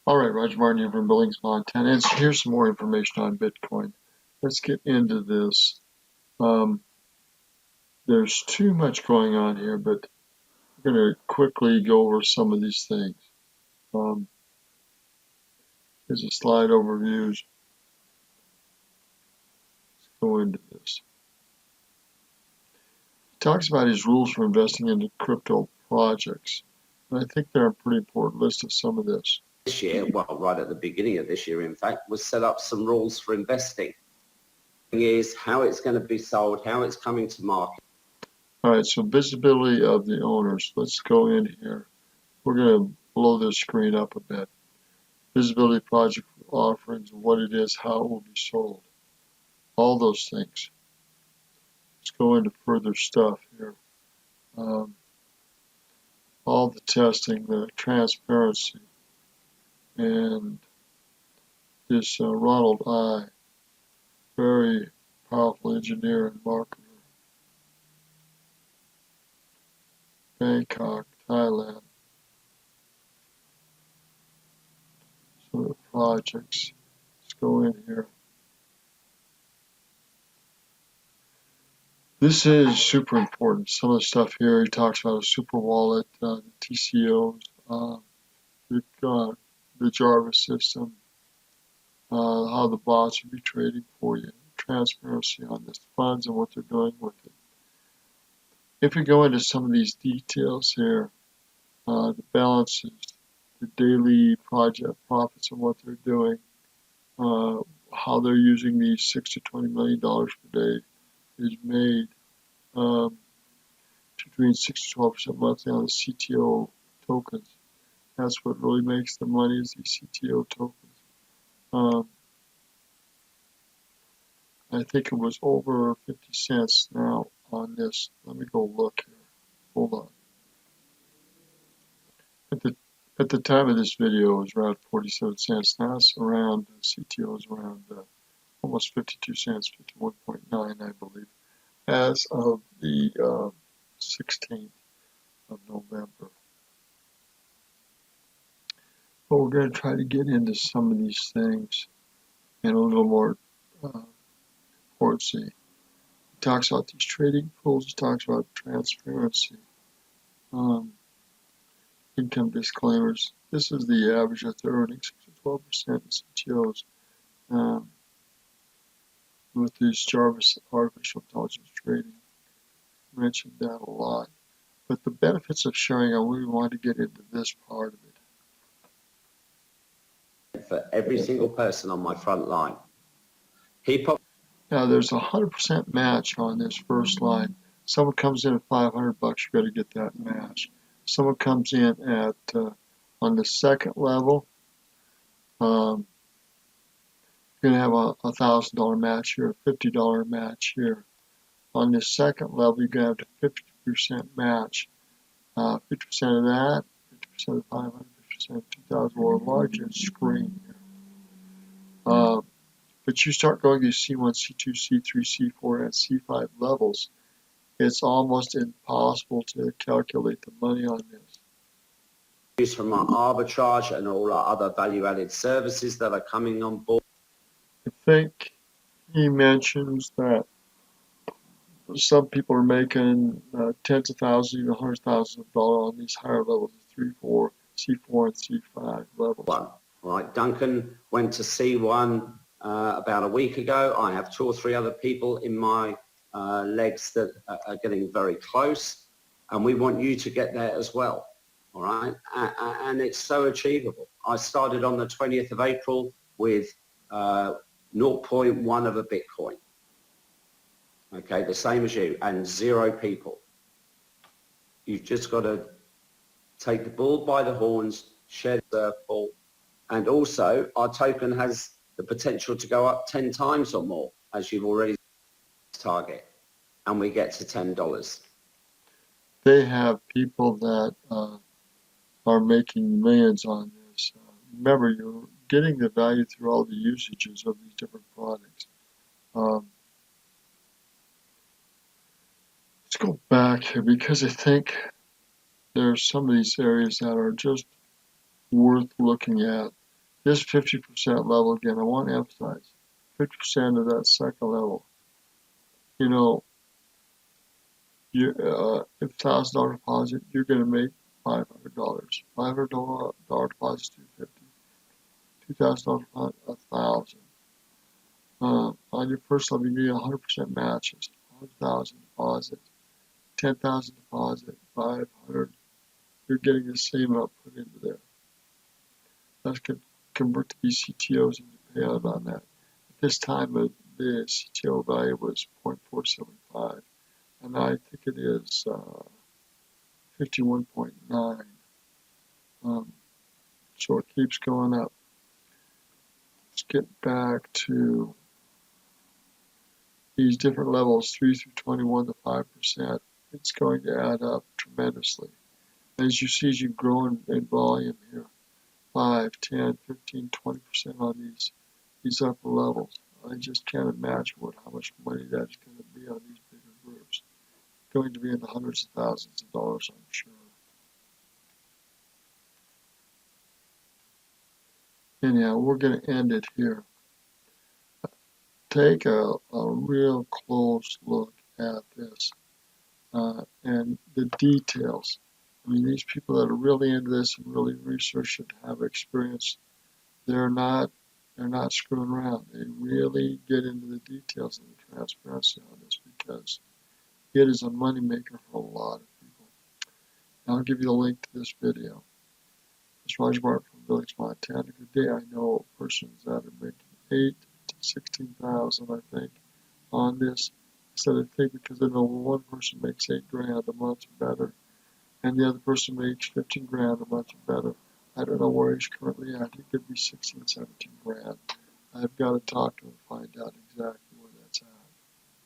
All right, Roger Martin here from Billings, Montana. And here's some more information on Bitcoin. Let's get into this. There's too much going on here, but we're going to quickly go over some of these things. Here's a slide overview. Let's go into this. He talks about his rules for investing into crypto projects. And I think they're a pretty important list of some of this. This year, well, right at the beginning of this year, in fact, was set up some rules for investing. Is how it's going to be sold, how it's coming to market. All right, so visibility of the owners. Let's go in here. We're going to blow this screen up a bit. Visibility project offerings, what it is, how it will be sold. All those things. Let's go into further stuff here. All the testing, the transparency, and this Ronald I, very powerful engineer and marketer. Bangkok, Thailand. Some of the projects. Let's go in here. This is super important. Some of the stuff here, he talks about a super wallet, the TCOs, the Jarvis system, how the bots will be trading for you, transparency on the funds and what they're doing with it. If we go into some of these details here, the balances, the daily project profits and what they're doing, how they're using these $6 to $20 million per day is made between 6 to 12% monthly on the CTO tokens. That's what really makes the money is these CTO tokens. I think it was over 50 cents now on this. Let me go look here. Hold on. At the time of this video, it was around 47 cents. Now it's around, CTO is around almost 52 cents, 51.9, I believe, as of the 16th of November. But we're going to try to get into some of these things in a little more importance. He talks about these trading pools. He talks about transparency. Income disclaimers. This is the average that they're earning, 6 to 12% in CTOs. With these Jarvis artificial intelligence trading. I mentioned that a lot. But the benefits of sharing, I really want to get into this part of it. For every single person on my front line. Now there's a 100% match on this first line. Someone comes in at $500, you got to get that match. Someone comes in at on the second level, you're going to have a $1,000 match here, a $50 match here. On the second level, you're going to have a 50% match. 50% of that, 50% of 500, 50% of 2,000, or a larger screen here. But you start going to C1, C2, C3, C4, and C5 levels, it's almost impossible to calculate the money on this. From our arbitrage and all our other value-added services that are coming on board. I think he mentions that some people are making tens of thousands, even hundreds of thousands of dollars on these higher levels, 3, 4, C4, and C5 levels. Right, Duncan went to C1 about a week ago. I have 2 or 3 other people in my legs that are getting very close, and we want you to get there as well. All right, and it's so achievable. I started on the 20th of April with 0.1 of a Bitcoin. Okay, the same as you, and 0 people. You've just got to take the bull by the horns, share the circle, and also our token has the potential to go up 10 times or more, as you've already target, and we get to $10. They have people that are making millions on this. Remember, you're getting the value through all the usages of these different products. Let's go back here because I think there are some of these areas that are just worth looking at. This 50% level, again, I want to emphasize, 50% of that second level. You know, you if $1,000 deposit, you're going to make $500. $500 deposit is $250. $2,000 deposit, $1,000. On your first level, you get 100% matches. 100,000 deposit, 10,000 deposit, 500. You're getting the same amount put into there. Let's convert the CTOs into payout on that. At this time, the CTO value was 0.475, and I think it is 51.9. So it keeps going up. Let's get back to these different levels, 3 through 21 to 5%. It's going to add up tremendously. As you see, as you grow in volume here, 5, 10, 15, 20% on these upper levels. I just can't imagine how much money that's going to be on these bigger groups. It's going to be in the hundreds of thousands of dollars, I'm sure. Anyhow, we're going to end it here. Take a real close look at this and the details. I mean, these people that are really into this and really research and have experience, they're not screwing around. They really get into the details and the transparency on this because it is a moneymaker for a lot of people. And I'll give you the link to this video. It's Roger Barton from Billings, Montana. Good day. I know persons that are making 8 to 16,000, I think, on this. I said I think because I know one person makes $8,000 a month or better, and the other person makes $15,000 a month or better. I don't know where he's currently at. He could be 16, 17 grand. I've got to talk to him